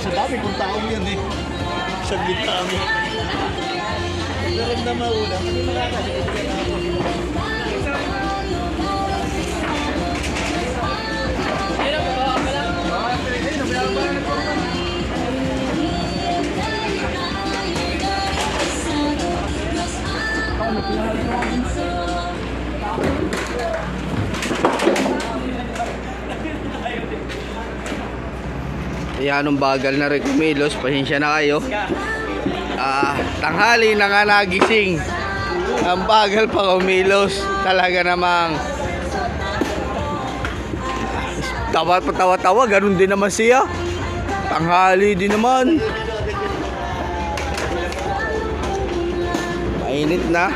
Sa dami kung taong yun eh. Saglit kami. Meron na mauna. Hindi makakasigit ka na ako. Ayan, anong bagal na rin kumilos. Pasensya na kayo. Tanghali na nga nagising. Ang bagal pa kumilos. Talaga namang tawa-tawa, ganun din naman siya. Tanghali din naman. Mainit na.